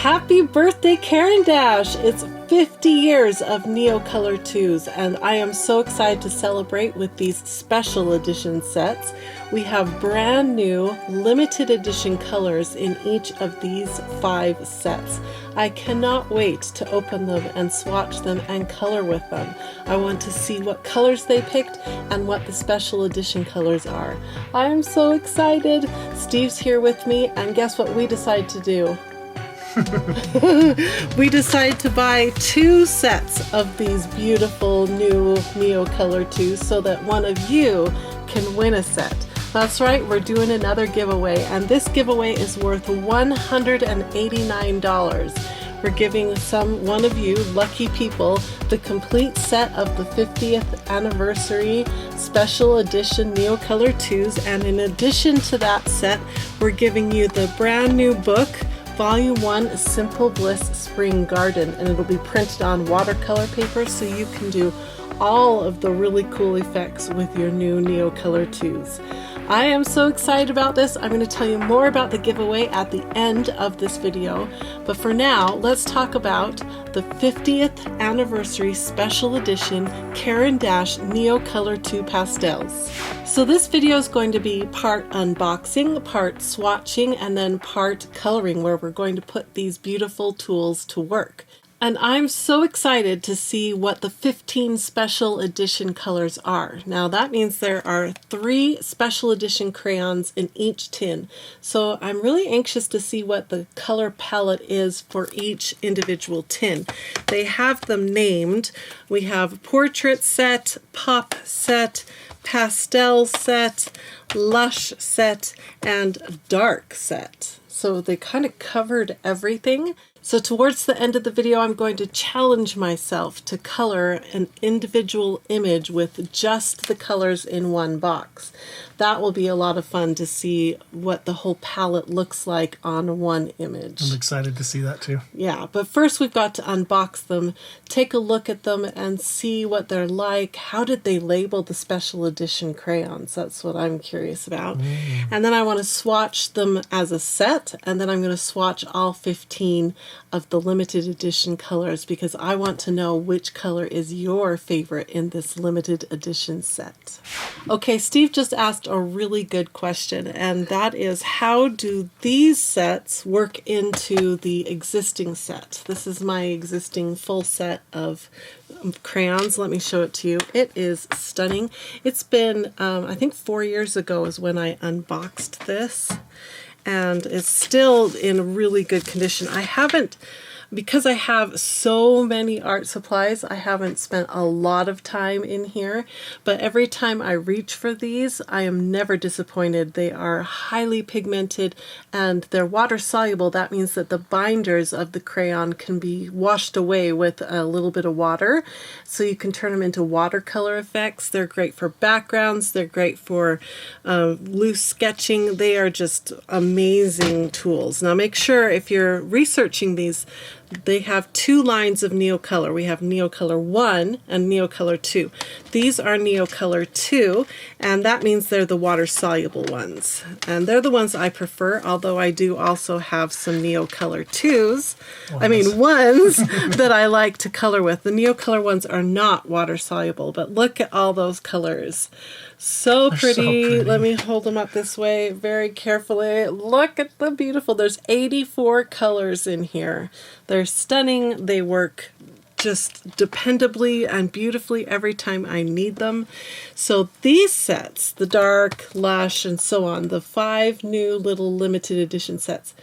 Happy birthday, Caran Dash! It's 50 years of Neocolor 2s, and I am so excited to celebrate with these special edition sets. We have brand new limited edition colors in each of these 5 sets. I cannot wait to open them and swatch them and color with them. I want to see what colors they picked and what the special edition colors are. I am so excited! Steve's here with me, and guess what we decided to do? We decided to buy 2 sets of these beautiful new Neocolor 2s so that one of you can win a set. That's right, we're doing another giveaway, and this giveaway is worth $189. We're giving one of you lucky people the complete set of the 50th anniversary special edition Neocolor 2s, and in addition to that set, we're giving you the brand new book, Volume 1, Simple Bliss Spring Garden, and it'll be printed on watercolor paper so you can do all of the really cool effects with your new Neocolor 2s. I am so excited about this. I'm going to tell you more about the giveaway at the end of this video, but for now, let's talk about the 50th anniversary special edition Caran Dash Neocolor 2 pastels. So this video is going to be part unboxing, part swatching, and then part coloring, where we're going to put these beautiful tools to work. And I'm so excited to see what the 15 special edition colors are. Now that means there are 3 special edition crayons in each tin. So I'm really anxious to see what the color palette is for each individual tin. They have them named. We have Portrait Set, Pop Set, Pastel Set, LUSH Set, and Dark Set. So they kind of covered everything. So towards the end of the video, I'm going to challenge myself to color an individual image with just the colors in one box. That will be a lot of fun to see what the whole palette looks like on one image. I'm excited to see that too. Yeah, but first we've got to unbox them, take a look at them, and see what they're like. How did they label the special edition crayons? That's what I'm curious about. And then I want to swatch them as a set, and then I'm going to swatch all 15 of the limited edition colors because I want to know which color is your favorite in this limited edition set. Okay, Steve just asked a really good question, and that is, how do these sets work into the existing set? This is my existing full set of crayons. Let me show it to you. It is stunning. It's been, I think 4 years ago is when I unboxed this, and it's still in really good condition. Because I have so many art supplies, I haven't spent a lot of time in here, but every time I reach for these, I am never disappointed. They are highly pigmented and they're water soluble. That means that the binders of the crayon can be washed away with a little bit of water, so you can turn them into watercolor effects. They're great for backgrounds. They're great for loose sketching. They are just amazing tools. Now make sure if you're researching these, they have 2 lines of Neocolor. We have Neocolor 1 and Neocolor 2. These are Neocolor 2, and that means they're the water-soluble ones. And they're the ones I prefer, although I do also have some Neocolor 2s. Ones that I like to color with. The Neocolor ones are not water-soluble, but look at all those colors. So pretty. Let me hold them up this way very carefully. Look at the beautiful. There's 84 colors in here. They're stunning. They work just dependably and beautifully every time I need them. So these sets, the dark, lush, and so on, the 5 new little limited edition sets,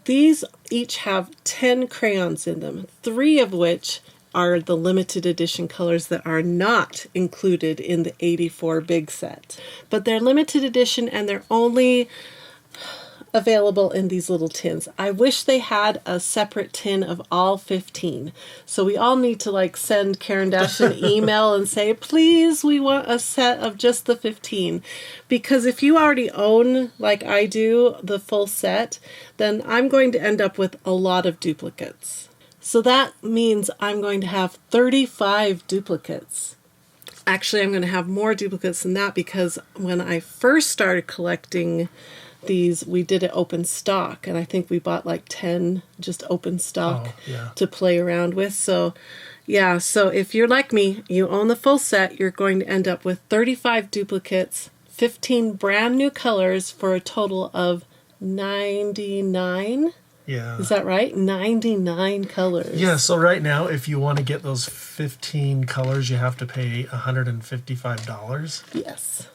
these each have 10 crayons in them, 3 of which are the limited edition colors that are not included in the 84 big set. But they're limited edition and they're only available in these little tins. I wish they had a separate tin of all 15. So we all need to send Caran Dash an email and say, please, we want a set of just the 15. Because if you already own, like I do, the full set, then I'm going to end up with a lot of duplicates. So that means I'm going to have 35 duplicates. Actually, I'm going to have more duplicates than that because when I first started collecting these, we did it open stock, and I think we bought like 10 just open stock to play around with. So yeah, so if you're like me, you own the full set, you're going to end up with 35 duplicates, 15 brand new colors for a total of 99. Yeah. Is that right? 99 colors. Yeah, so right now, if you want to get those 15 colors, you have to pay $155. Yes.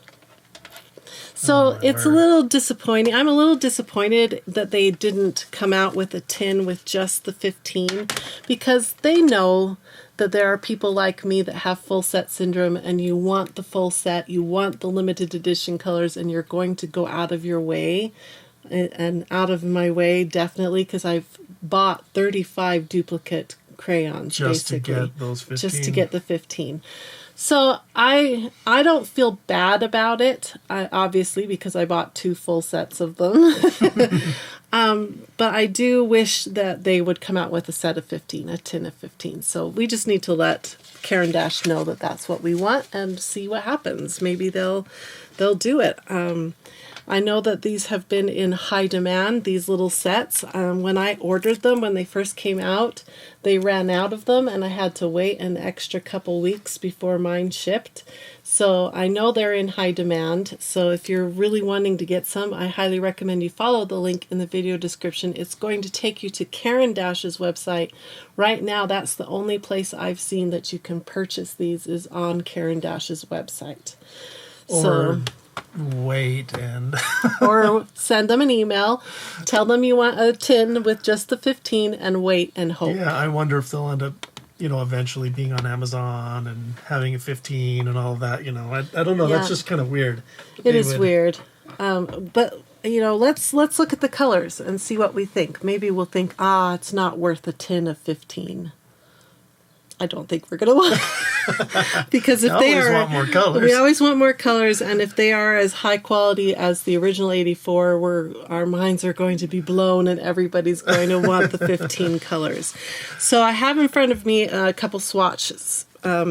So it's a little disappointing. I'm a little disappointed that they didn't come out with a tin with just the 15, because they know that there are people like me that have full set syndrome, and you want the full set, you want the limited edition colors, and you're going to go out of your way, and out of my way definitely, because I've bought 35 duplicate crayons just basically, to get those 15. Just to get the 15. So I don't feel bad about it, obviously, because I bought 2 full sets of them. But I do wish that they would come out with a set of 15, a tin of 15. So we just need to let Caran Dash know that that's what we want and see what happens. Maybe they'll do it. I know that these have been in high demand, these little sets. When I ordered them, when they first came out, they ran out of them, and I had to wait an extra couple weeks before mine shipped. So I know they're in high demand. So if you're really wanting to get some, I highly recommend you follow the link in the video description. It's going to take you to Caran Dash's website. Right now, that's the only place I've seen that you can purchase these is on Caran Dash's website. Or wait and or send them an email, tell them you want a tin with just the 15, and wait and hope. Yeah, I wonder if they'll end up, eventually being on Amazon and having a 15 and all that. I don't know. Yeah. That's just kind of weird. It is weird. But let's look at the colors and see what we think. Maybe we'll think, it's not worth a tin of 15. I don't think we're going to want because if they are, want more colors. We always want more colors, and if they are as high quality as the original 84, our minds are going to be blown, and everybody's going to want the 15 colors. So I have in front of me a couple swatches.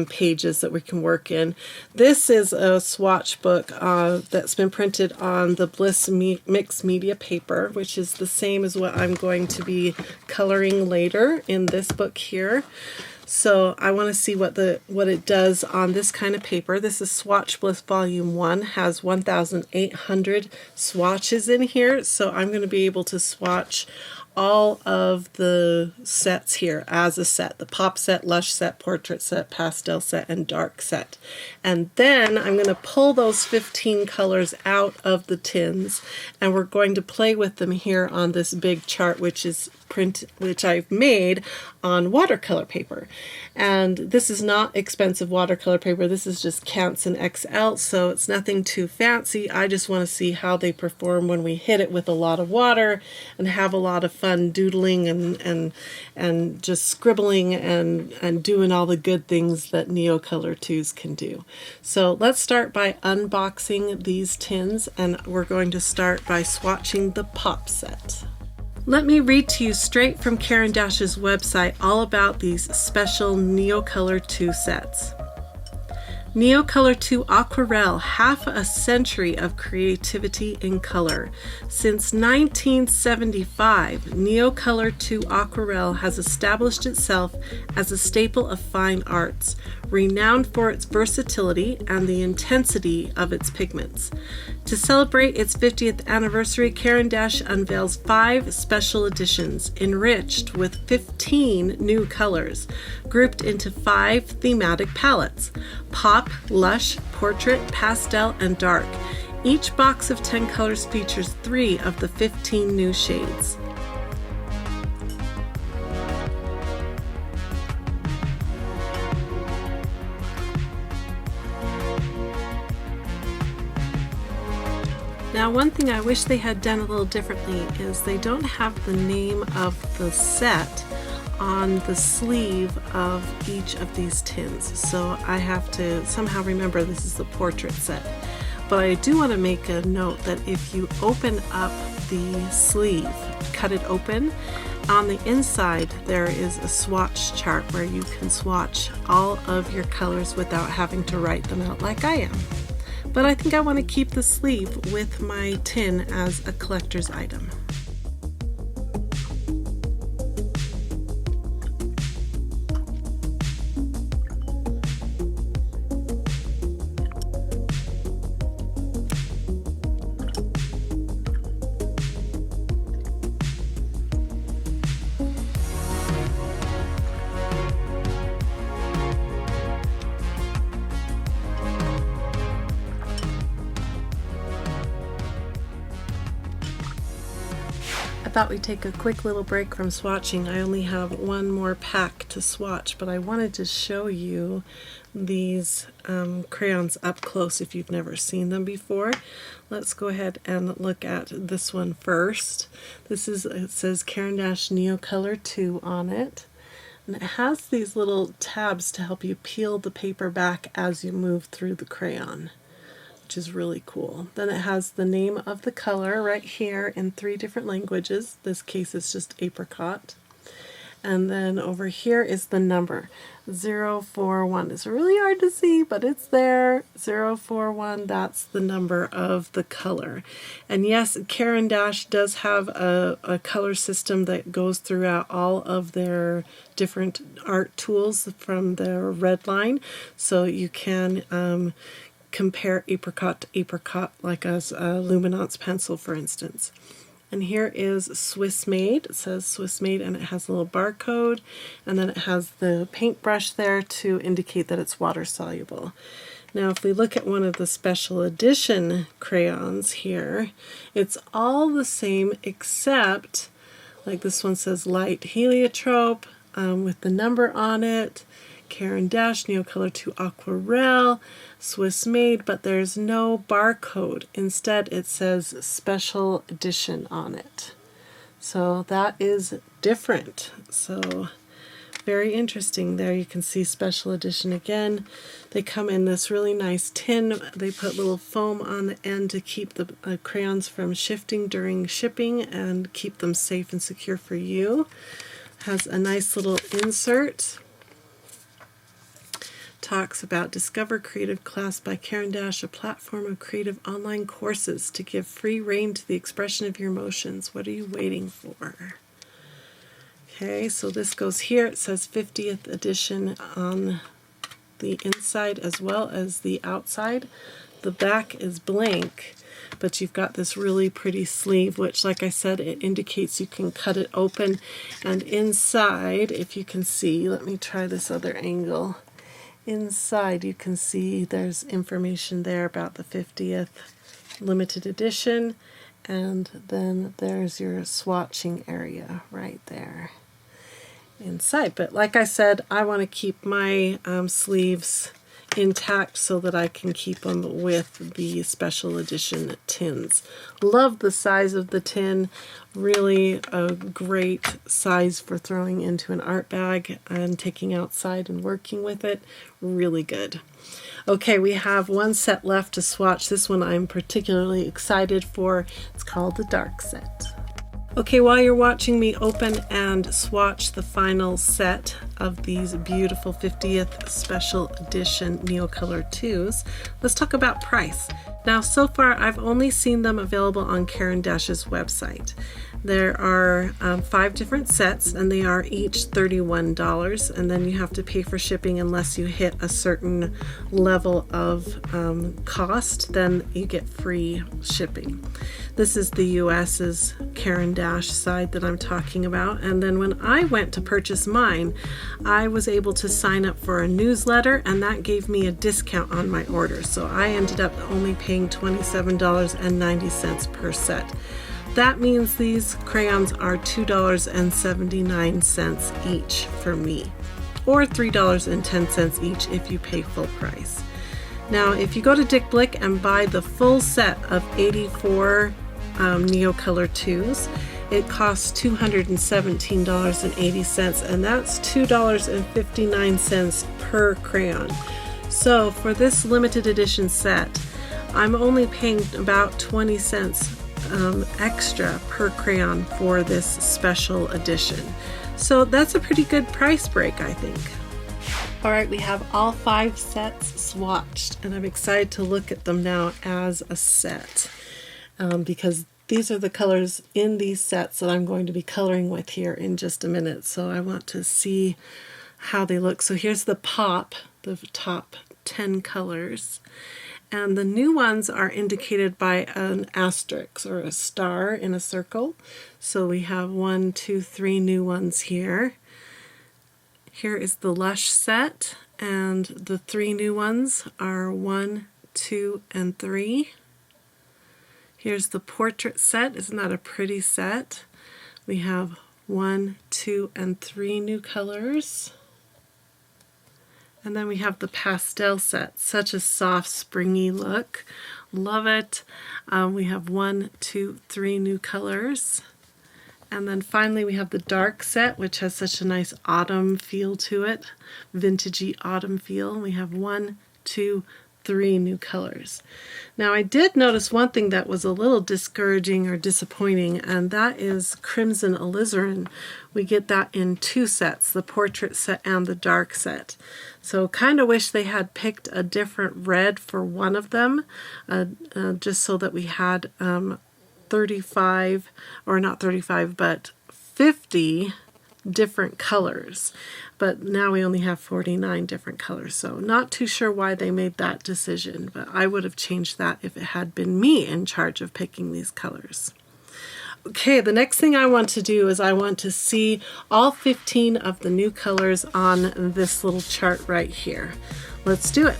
Pages that we can work in. This is a swatch book that's been printed on the Bliss mixed media paper, which is the same as what I'm going to be coloring later in this book here. So I want to see what it does on this kind of paper. This is Swatch Bliss Volume 1, has 1,800 swatches in here. So I'm going to be able to swatch all of the sets here as a set. The Pop Set, Lush Set, Portrait Set, Pastel Set, and Dark Set. And then I'm going to pull those 15 colors out of the tins, and we're going to play with them here on this big chart, which I've made on watercolor paper. And this is not expensive watercolor paper. This is just Canson XL, so it's nothing too fancy. I just want to see how they perform when we hit it with a lot of water and have a lot of fun doodling and just scribbling and doing all the good things that Neocolor 2s can do. So let's start by unboxing these tins, and we're going to start by swatching the Pop Set. Let me read to you straight from Caran Dash's website all about these special Neocolor 2 sets. Neocolor 2 Aquarelle, half a century of creativity in color. Since 1975, Neocolor 2 Aquarelle has established itself as a staple of fine arts, renowned for its versatility and the intensity of its pigments. To celebrate its 50th anniversary, Caran Dash unveils 5 special editions, enriched with 15 new colors, grouped into 5 thematic palettes: Pop, Lush, Portrait, Pastel, and Dark. Each box of 10 colors features 3 of the 15 new shades. Now, one thing I wish they had done a little differently is they don't have the name of the set on the sleeve of each of these tins. So I have to somehow remember this is the Portrait set. But I do want to make a note that if you open up the sleeve, cut it open, on the inside there is a swatch chart where you can swatch all of your colors without having to write them out like I am. but I think I want to keep the sleeve with my tin as a collector's item. I thought we'd take a quick little break from swatching. I only have one more pack to swatch, but I wanted to show you these crayons up close if you've never seen them before. Let's go ahead and look at this one first. This is, it says Caran Neocolor 2 on it. And it has these little tabs to help you peel the paper back as you move through the crayon, which is really cool. Then it has the name of the color right here in 3 different languages. This case is just apricot. And then over here is the number 041. It's really hard to see, but it's there. 041, that's the number of the color. And yes, Caran does have a color system that goes throughout all of their different art tools from their red line. So you can compare apricot to apricot, like as a luminance pencil, for instance. And here is Swiss made. It says Swiss made, and it has a little barcode, and then it has the paintbrush there to indicate that it's water soluble. Now if we look at one of the special edition crayons here, it's all the same except, like this one says light heliotrope with the number on it, Caran Neocolor 2 Aquarelle, Swiss made, but there's no barcode. Instead it says special edition on it. So that is different. So very interesting. There you can see special edition again. They come in this really nice tin. They put little foam on the end to keep the crayons from shifting during shipping and keep them safe and secure for you. Has a nice little insert. Talks about Discover Creative Class by Caran, a platform of creative online courses to give free rein to the expression of your emotions. What are you waiting for? Okay, so this goes here. It says 50th edition on the inside as well as the outside. The back is blank, but you've got this really pretty sleeve, which, like I said, it indicates you can cut it open. And inside, if you can see, let me try this other angle. Inside you can see there's information there about the 50th limited edition, and then there's your swatching area right there inside. But like I said, I want to keep my sleeves intact so that I can keep them with the special edition tins. Love the size of the tin. Really a great size for throwing into an art bag and taking outside and working with it. Really good. Okay, we have one set left to swatch. This one I'm particularly excited for. It's called the Dark Set. Okay, while you're watching me open and swatch the final set of these beautiful 50th special edition Neocolor 2s, let's talk about price. Now, so far I've only seen them available on Caran website. There are 5 different sets, and they are each $31, and then you have to pay for shipping unless you hit a certain level of cost, then you get free shipping. This is the US's Caran side that I'm talking about, and then when I went to purchase mine, I was able to sign up for a newsletter, and that gave me a discount on my order, so I ended up only paying $27.90 per set. That means these crayons are $2.79 each for me, or $3.10 each if you pay full price. Now, if you go to Dick Blick and buy the full set of 84 Neocolor 2s, it costs $217.80, and that's $2.59 per crayon. So for this limited edition set, I'm only paying about 20 cents extra per crayon for this special edition. So that's a pretty good price break, I think. All right, we have all 5 sets swatched, and I'm excited to look at them now as a set because these are the colors in these sets that I'm going to be coloring with here in just a minute. So I want to see how they look. So here's the pop, the top 10 colors. And the new ones are indicated by an asterisk or a star in a circle. So we have 1, 2, 3 new ones here. Here is the LUSH set, and the 3 new ones are 1, 2, and 3. Here's the Portrait set. Isn't that a pretty set? We have 1, 2, and 3 new colors. And then we have the Pastel set. Such a soft, springy look. Love it. We have 1, 2, 3 new colors. And then finally we have the dark set, which has such a nice autumn feel to it, vintagey autumn feel. We have 1, 2, 3 new colors. Now I did notice one thing that was a little discouraging or disappointing, and that is crimson alizarin. We get that in 2 sets, the portrait set and the dark set. So kind of wish they had picked a different red for one of them, just so that we had 35, or not 35, but 50 different colors. But now we only have 49 different colors, so not too sure why they made that decision, but I would have changed that if it had been me in charge of picking these colors. Okay, the next thing I want to do is I want to see all 15 of the new colors on this little chart right here. Let's do it.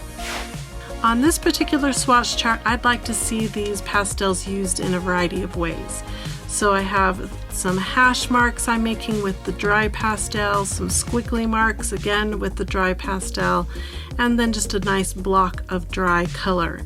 On this particular swatch chart, I'd like to see these pastels used in a variety of ways. So I have some hash marks I'm making with the dry pastel, some squiggly marks again with the dry pastel, and then just a nice block of dry color.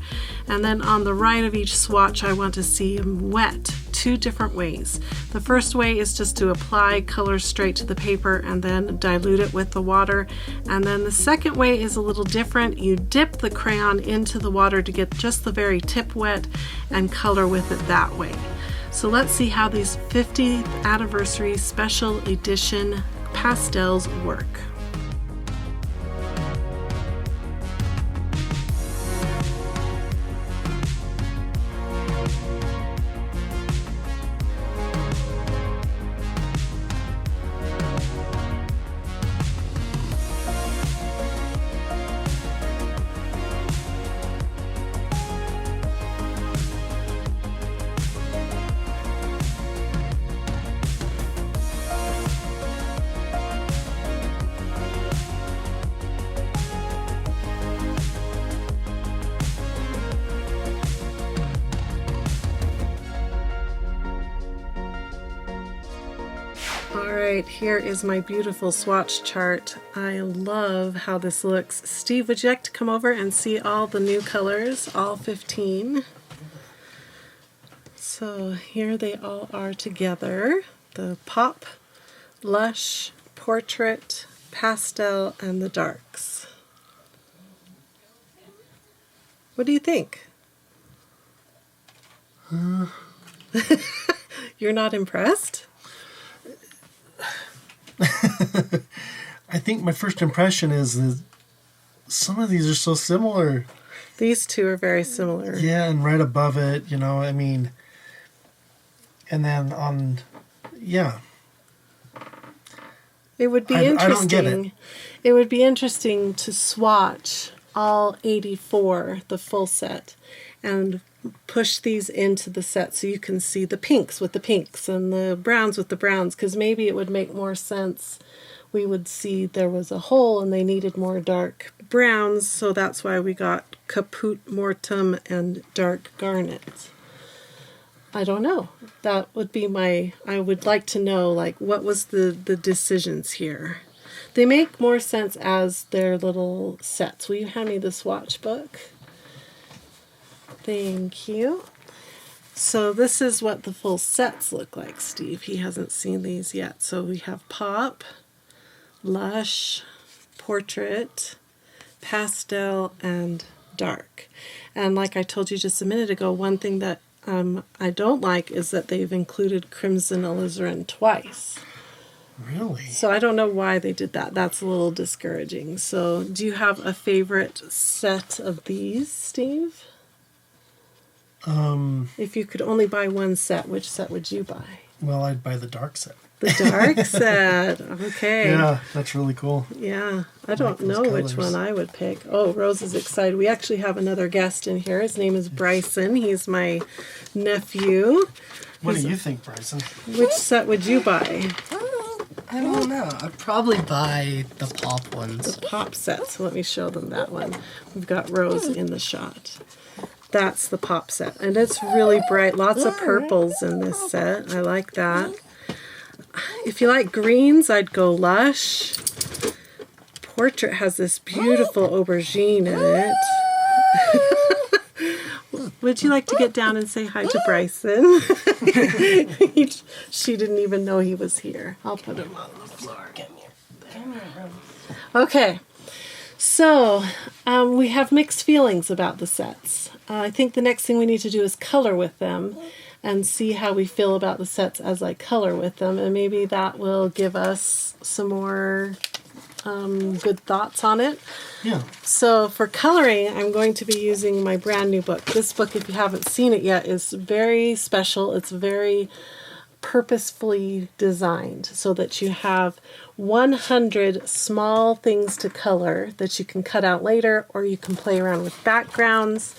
And then on the right of each swatch, I want to see them wet 2 different ways. The first way is just to apply color straight to the paper and then dilute it with the water. And then the second way is a little different. You dip the crayon into the water to get just the very tip wet and color with it that way. So let's see how these 50th anniversary special edition pastels work. Alright, here is my beautiful swatch chart. I love how this looks. Steve, would you like to come over and see all the new colors, all 15? So here they all are together. The pop, lush, portrait, pastel, and the darks. What do you think? You're not impressed? I think my first impression is that some of these are so similar. These two are very similar. Yeah, and right above it, you know, I mean, and then on, yeah. It would be interesting. I don't get it. It would be interesting to swatch all 84, the full set, and push these into the set so you can see the pinks with the pinks and the browns with the browns, because maybe it would make more sense. We would see there was a hole and they needed more dark browns, so that's why we got caput mortem and dark garnet. I don't know. That would be I would like to know, like, what was the decisions here. They make more sense as their little sets. Will you hand me the swatch book? Thank you. So this is what the full sets look like, Steve. He hasn't seen these yet. So we have pop, lush, portrait, pastel, and dark. And like I told you just a minute ago, one thing that I don't like is that they've included crimson alizarin twice. Really? So I don't know why they did that. That's a little discouraging. So do you have a favorite set of these, Steve? If you could only buy one set, which set would you buy? Well, I'd buy the dark set. The dark set. Okay. Yeah, that's really cool. Yeah. I don't those know which colors. one I would pick. Oh, Rose is excited. We actually have another guest in here. His name is Bryson. He's my nephew. What do you think, Bryson? Which set would you buy? I don't know. I'd probably buy the pop ones. The pop set. So let me show them that one. We've got Rose in the shot. That's the pop set. And it's really bright. Lots of purples in this set. I like that. If you like greens, I'd go Lush. Portrait has this beautiful aubergine in it. Would you like to get down and say hi to Bryson? She didn't even know he was here. I'll put him on the floor. Come here, Okay. So, we have mixed feelings about the sets. I think the next thing we need to do is color with them and see how we feel about the sets as I color with them, and maybe that will give us some more good thoughts on it. Yeah. So for coloring, I'm going to be using my brand new book. This book, if you haven't seen it yet, is very special. It's very purposefully designed so that you have 100 small things to color that you can cut out later, or you can play around with backgrounds,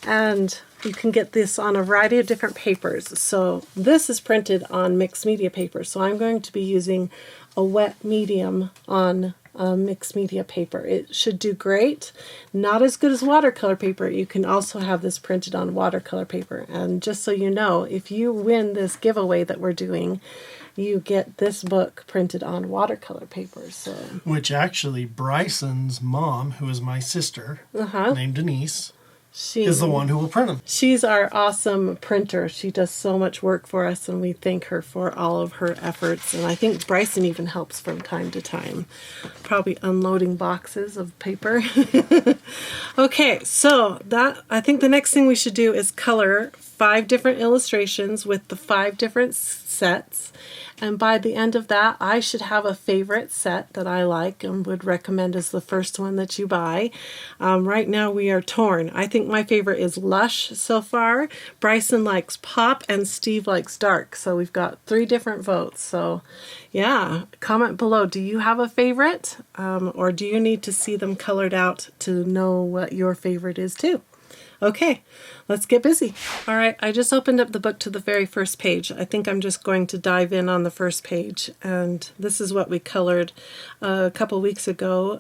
and you can get this on a variety of different papers. So this is printed on mixed media paper, so I'm going to be using a wet medium on mixed media paper. It should do great. Not as good as watercolor paper. You can also have this printed on watercolor paper. And just so you know, if you win this giveaway that we're doing, you get this book printed on watercolor paper. So, Which actually, Bryson's mom, who is my sister, named Denise, is the one who will print them. She's our awesome printer. She does so much work for us, and we thank her for all of her efforts. And I think Bryson even helps from time to time, probably unloading boxes of paper. Okay, so I think the next thing we should do is color 5 different illustrations with the 5 different sets. And by the end of that, I should have a favorite set that I like and would recommend as the first one that you buy. Right now we are torn. I think my favorite is Lush so far. Bryson likes pop and Steve likes dark. So we've got 3 different votes. So yeah, comment below. Do you have a favorite? Or do you need to see them colored out to know what your favorite is too? Okay, let's get busy. All right, I just opened up the book to the very first page. I think I'm just going to dive in on the first page. And this is what we colored a couple weeks ago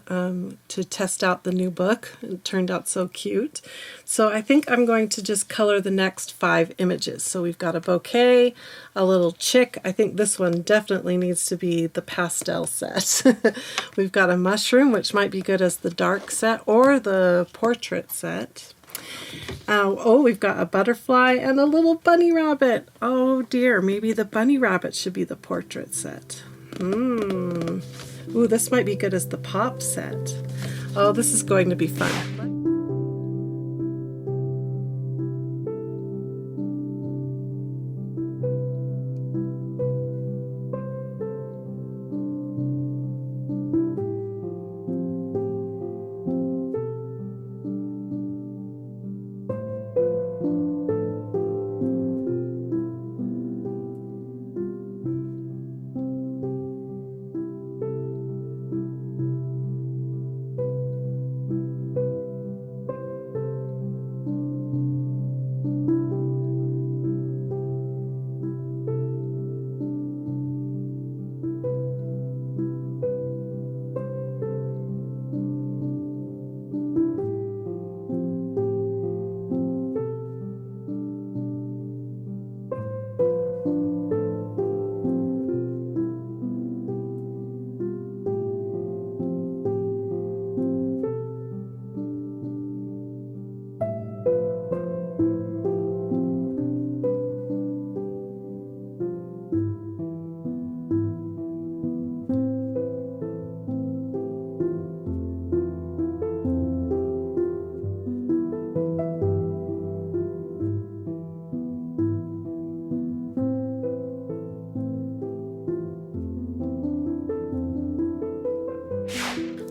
to test out the new book. It turned out so cute. So I think I'm going to just color the next 5 images. So we've got a bouquet, a little chick. I think this one definitely needs to be the pastel set. We've got a mushroom, which might be good as the dark set or the portrait set. Oh, we've got a butterfly and a little bunny rabbit. Oh dear, maybe the bunny rabbit should be the portrait set. Ooh, this might be good as the pop set. Oh, this is going to be fun.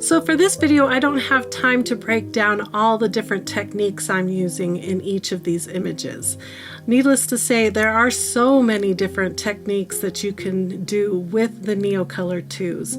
So for this video, I don't have time to break down all the different techniques I'm using in each of these images. Needless to say, there are so many different techniques that you can do with the Neocolor 2s.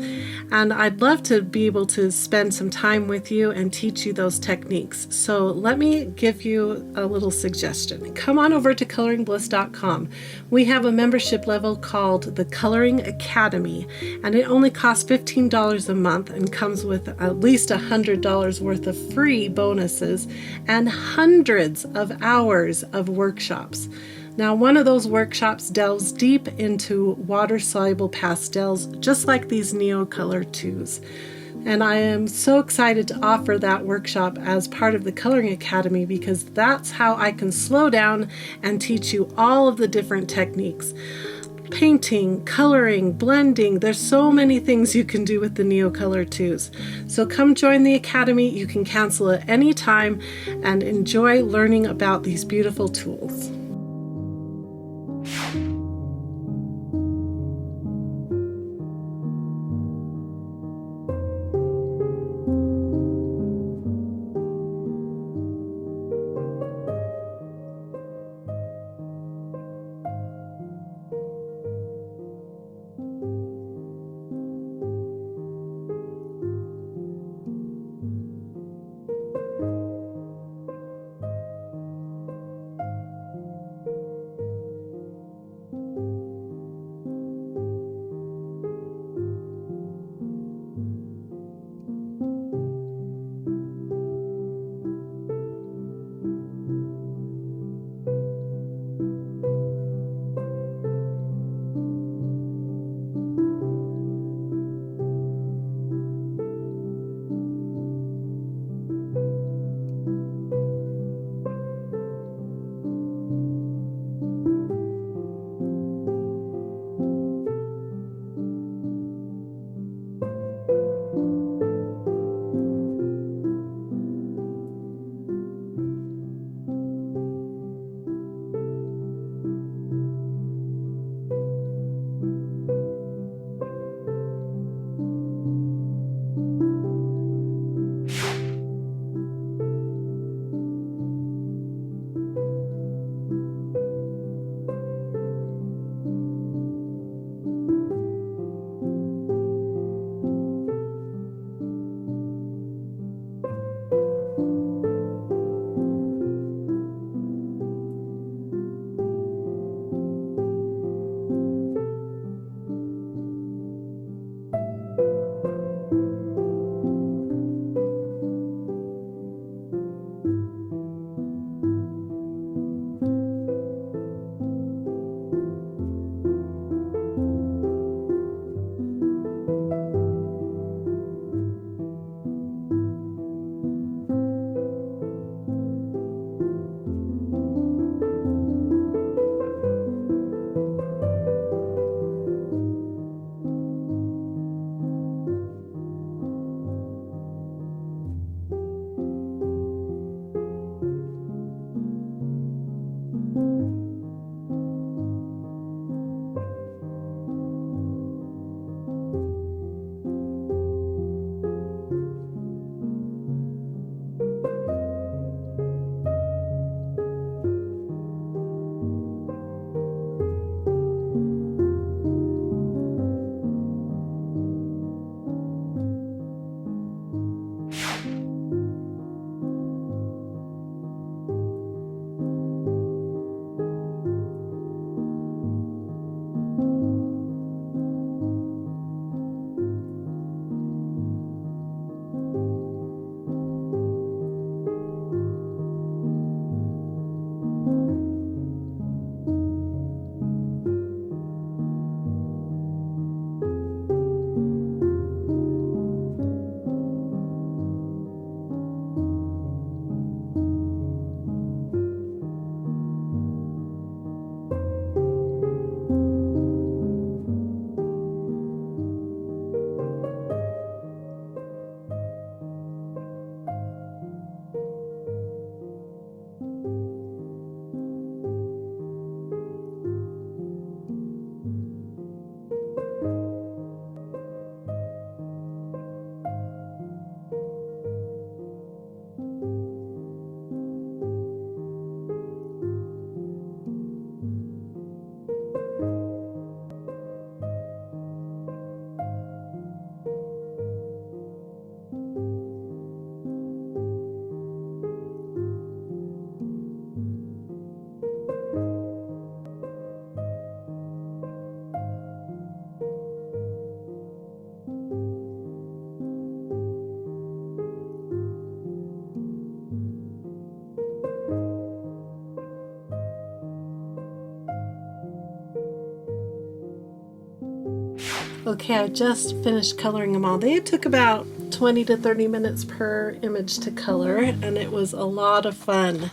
And I'd love to be able to spend some time with you and teach you those techniques. So let me give you a little suggestion. Come on over to coloringbliss.com. We have a membership level called the Coloring Academy, and it only costs $15 a month and comes with at least $100 worth of free bonuses and hundreds of hours of workshops. Now, one of those workshops delves deep into water-soluble pastels, just like these Neocolor 2s. And I am so excited to offer that workshop as part of the Coloring Academy, because that's how I can slow down and teach you all of the different techniques. Painting, coloring, blending, there's so many things you can do with the Neocolor 2s. So come join the Academy. You can cancel at any time and enjoy learning about these beautiful tools. Okay, I just finished coloring them all. They took about 20 to 30 minutes per image to color, and it was a lot of fun.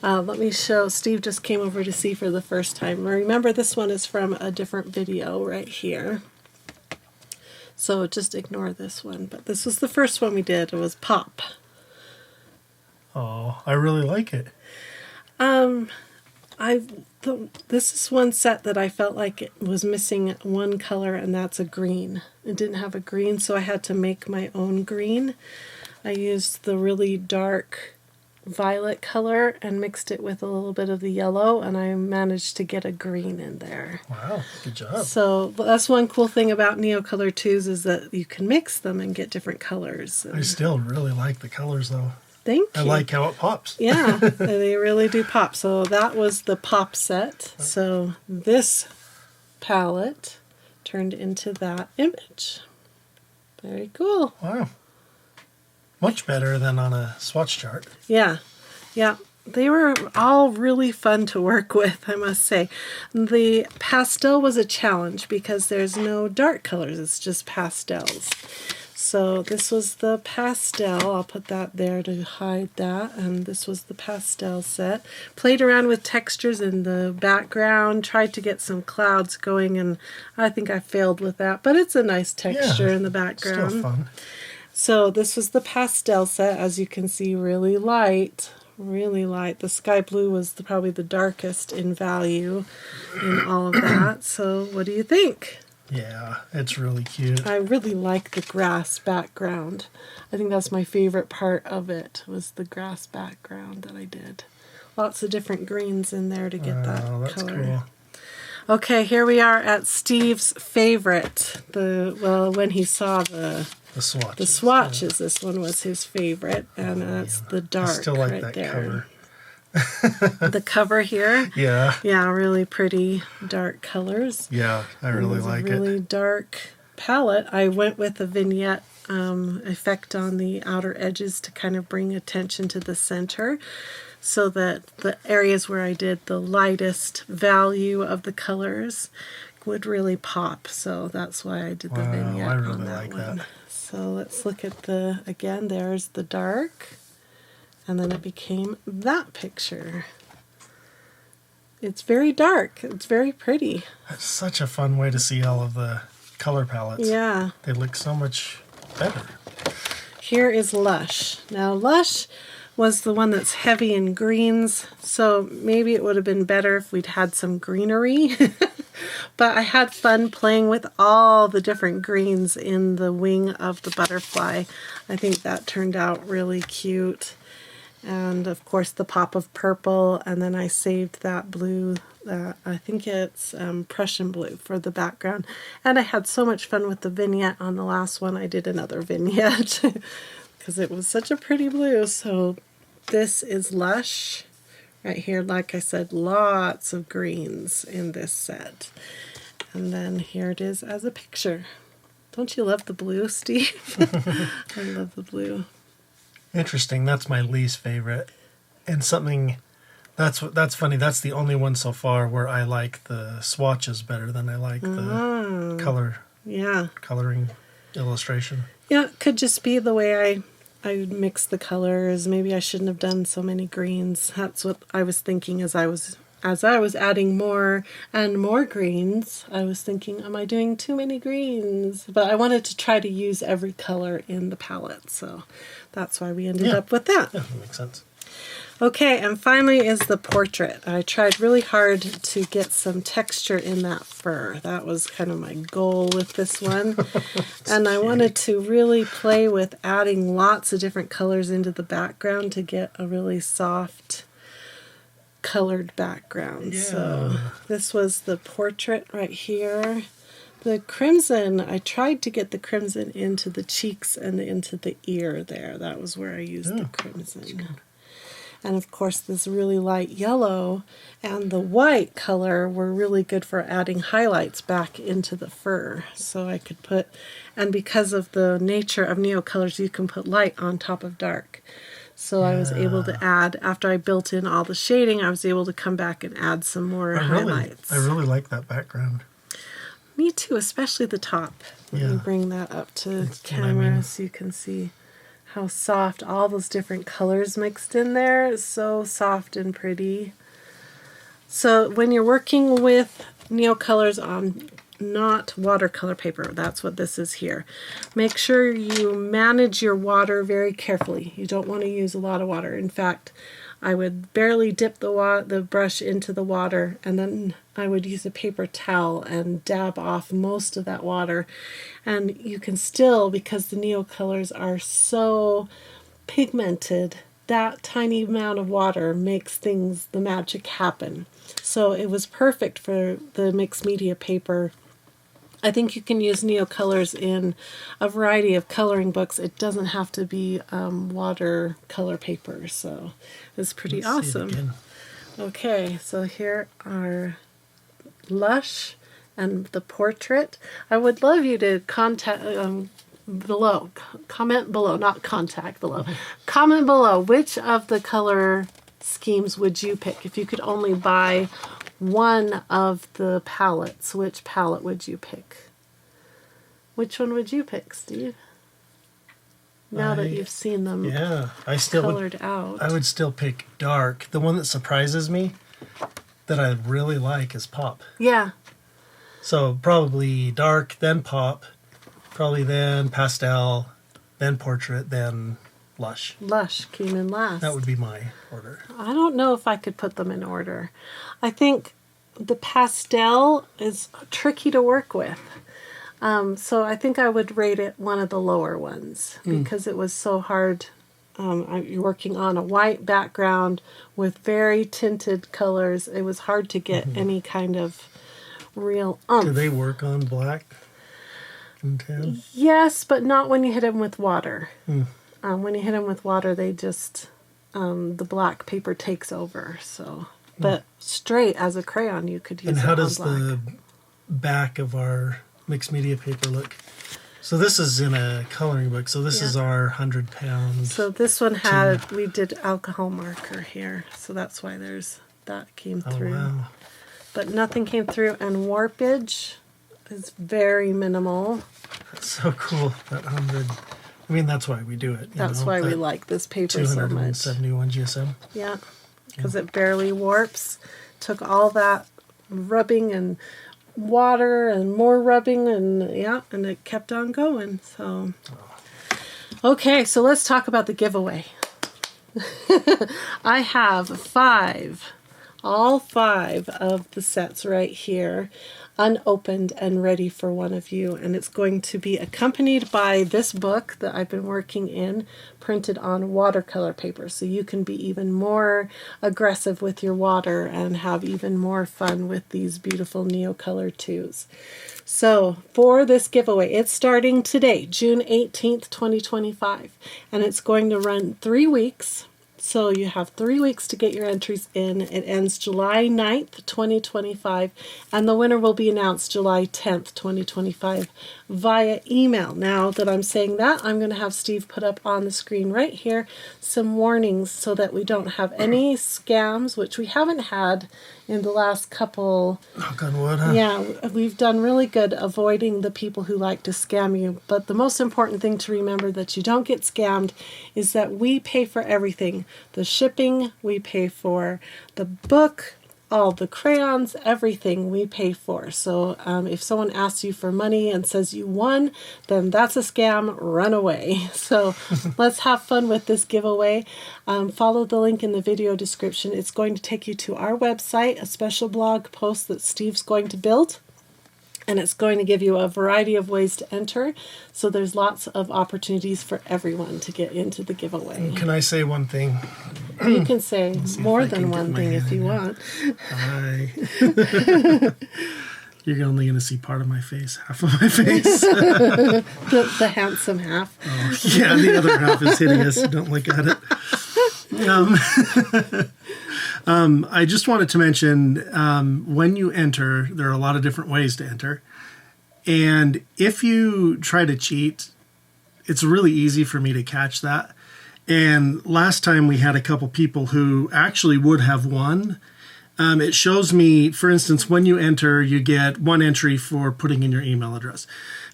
Let me show. Steve just came over to see for the first time. Remember, this one is from a different video right here. So just ignore this one. But this was the first one we did. It was Pop. Oh, I really like it. This is one set that I felt like it was missing one color, and that's a green. It didn't have a green, so I had to make my own green. I used the really dark violet color and mixed it with a little bit of the yellow, and I managed to get a green in there. Wow, good job. So that's one cool thing about Neocolor 2s is that you can mix them and get different colors. I still really like the colors, though. Thank you. I like how it pops. Yeah, they really do pop. So that was the pop set. So this palette turned into that image. Very cool. Wow. Much better than on a swatch chart. Yeah, yeah. They were all really fun to work with, I must say. The pastel was a challenge because there's no dark colors. It's just pastels. So this was the pastel. I'll put that there to hide that. And this was the pastel set. Played around with textures in the background. Tried to get some clouds going, and I think I failed with that. But it's a nice texture in the background. Still fun. So this was the pastel set. As you can see, really light. Really light. The sky blue was probably the darkest in value in all of that. So what do you think? Yeah, it's really cute. I really like the grass background. I think that's my favorite part of it, was the grass background that I did. Lots of different greens in there to get that that's color. cool. Okay, here we are at Steve's favorite. When he saw the swatches. The swatches, this one was his favorite, and that's the dark. I still like right that there. cover. The cover here. Yeah. Yeah, really pretty dark colors. Yeah, I really like it. Really dark palette. I went with a vignette effect on the outer edges to kind of bring attention to the center, so that the areas where I did the lightest value of the colors would really pop. So that's why I did the vignette I really on that like one. that. So let's look at again, there's the dark, and then it became that picture. It's very dark. It's very pretty. That's such a fun way to see all of the color palettes. Yeah. They look so much better. Here is Lush. Now, Lush was the one that's heavy in greens, so maybe it would have been better if we'd had some greenery. But I had fun playing with all the different greens in the wing of the butterfly. I think that turned out really cute. And of course the pop of purple, and then I saved that blue, I think it's Prussian blue for the background. And I had so much fun with the vignette on the last one. I did another vignette because it was such a pretty blue. So this is Lush. Right here, like I said, lots of greens in this set. And then here it is as a picture. Don't you love the blue, Steve? I love the blue. Interesting. That's my least favorite. And something that's funny. That's the only one so far where I like the swatches better than I like the coloring illustration. Yeah, it could just be the way I mix the colors. Maybe I shouldn't have done so many greens. That's what I was thinking as I was adding more and more greens. I was thinking, am I doing too many greens? But I wanted to try to use every color in the palette, so that's why we ended up with that. Yeah, that makes sense. Okay, and finally is the portrait. I tried really hard to get some texture in that fur. That was kind of my goal with this one. And I wanted to really play with adding lots of different colors into the background to get a really soft colored background. Yeah. So this was the portrait right here. The crimson, I tried to get the crimson into the cheeks and into the ear there. That was where I used the crimson. And of course this really light yellow and the white color were really good for adding highlights back into the fur. So I could put, and because of the nature of Neocolors, you can put light on top of dark. So I was able to add, after I built in all the shading, I was able to come back and add some more highlights. I really like that background. Me too, especially the top. Let me bring that up to camera so you can see how soft all those different colors mixed in there. It's so soft and pretty. So when you're working with Neocolors on not watercolor paper, that's what this is here, make sure you manage your water very carefully. You don't want to use a lot of water. In fact, I would barely dip the brush into the water, and then I would use a paper towel and dab off most of that water. And you can still, because the Neocolors are so pigmented, that tiny amount of water makes the magic happen. So it was perfect for the mixed media paper. I think you can use Neocolors in a variety of coloring books. It doesn't have to be watercolor paper, so it's pretty awesome. Okay, so here are LUSH and the Portrait. I would love you to comment below, not contact below. Comment below, which of the color schemes would you pick? If you could only buy one of the palettes, which palette would you pick? Which one would you pick, Steve? Now that you've seen them colored out. I would still pick dark. The one that surprises me that I really like is pop. Yeah. So probably dark, then pop, probably then pastel, then portrait, then LUSH. LUSH came in last. That would be my order. I don't know if I could put them in order. I think the pastel is tricky to work with. So I think I would rate it one of the lower ones because it was so hard. You're working on a white background with very tinted colors. It was hard to get any kind of real oomph. Do they work on black and tan? Yes, but not when you hit them with water. When you hit them with water, they just, the black paper takes over. So, but straight as a crayon, you could use it on black. And how does the back of our mixed media paper look? So this is in a coloring book. So this is our 100 pounds. So this one we did alcohol marker here. So that's why that came through. Wow. But nothing came through, and warpage is very minimal. That's so cool, that 100. I mean, that's why we do it. That's why we like this paper so much. 271 GSM. Yeah, because it barely warps. Took all that rubbing and water and more rubbing and it kept on going. So, okay, so let's talk about the giveaway. I have all five of the sets right here, unopened and ready for one of you, and it's going to be accompanied by this book that I've been working in, printed on watercolor paper, so you can be even more aggressive with your water and have even more fun with these beautiful Neocolor 2s. So for this giveaway, it's starting today, June 18th, 2025, and it's going to run 3 weeks. So you have 3 weeks to get your entries in. It ends July 9th, 2025, and the winner will be announced July 10th, 2025 via email. Now that I'm saying that, I'm going to have Steve put up on the screen right here some warnings so that we don't have any scams, which we haven't had in the last couple. Knock on wood, huh? Yeah, we've done really good avoiding the people who like to scam you. But the most important thing to remember that you don't get scammed is that we pay for everything. The shipping, we pay for. The book, all the crayons, everything we pay for. So if someone asks you for money and says you won, then that's a scam. Run away. So let's have fun with this giveaway. Follow the link in the video description. It's going to take you to our website, a special blog post that Steve's going to build. And it's going to give you a variety of ways to enter. So there's lots of opportunities for everyone to get into the giveaway. Can I say one thing? You can say more than one thing if you want. Hi. You're only going to see part of my face, half of my face. the handsome half. Oh, yeah, the other half is hideous. Don't look at it. I just wanted to mention, when you enter, there are a lot of different ways to enter. And if you try to cheat, it's really easy for me to catch that. And last time we had a couple people who actually would have won. it shows me, for instance, when you enter, you get one entry for putting in your email address.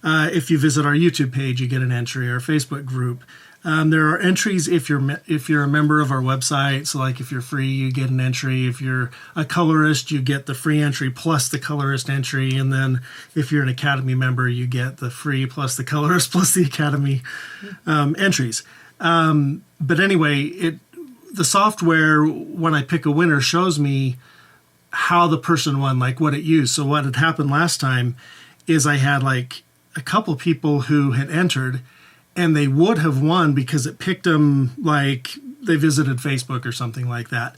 If you visit our YouTube page, you get an entry, our Facebook group. There are entries if you're a member of our website. So like if you're free, you get an entry. If you're a colorist, you get the free entry plus the colorist entry. And then if you're an Academy member, you get the free plus the colorist plus the Academy entries. But anyway, the software, when I pick a winner, shows me how the person won, like what it used. So what had happened last time is I had like a couple people who had entered, and they would have won because it picked them like they visited Facebook or something like that.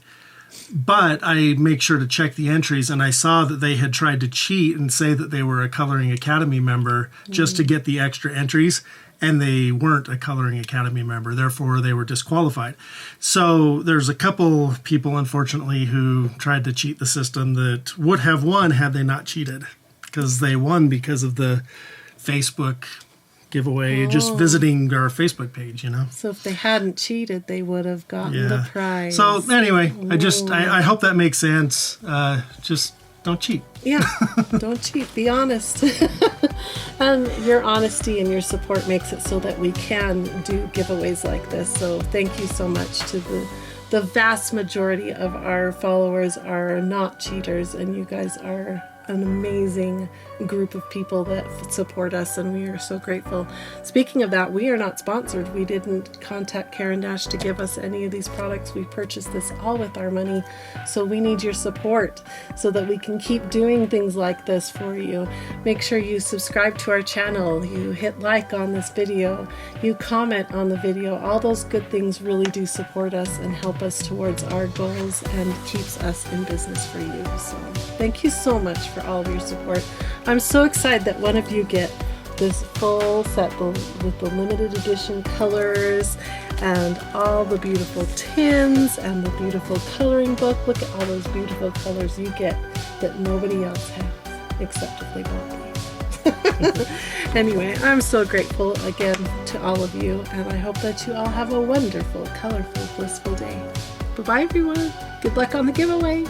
But I make sure to check the entries, and I saw that they had tried to cheat and say that they were a Coloring Academy member just to get the extra entries, and they weren't a Coloring Academy member. Therefore, they were disqualified. So there's a couple people, unfortunately, who tried to cheat the system that would have won had they not cheated, because they won because of the Facebook giveaway, just visiting our Facebook page, you know. So if they hadn't cheated, they would have gotten the prize. So anyway, I hope that makes sense. Just don't cheat. Yeah, don't cheat. Be honest. And your honesty and your support makes it so that we can do giveaways like this. So thank you so much to the vast majority of our followers are not cheaters, and you guys are an amazing group of people that support us, and we are so grateful. Speaking of that, we are not sponsored. We didn't contact Caran to give us any of these products. We purchased this all with our money, so we need your support so that we can keep doing things like this for you. Make sure you subscribe to our channel, you hit like on this video, you comment on the video. All those good things really do support us and help us towards our goals and keeps us in business for you. So thank you so much for all of your support. I'm so excited that one of you get this full set with the limited edition colors and all the beautiful tins and the beautiful coloring book. Look at all those beautiful colors you get that nobody else has, except if they want you. Anyway, I'm so grateful again to all of you, and I hope that you all have a wonderful, colorful, blissful day. Bye-bye, everyone. Good luck on the giveaway.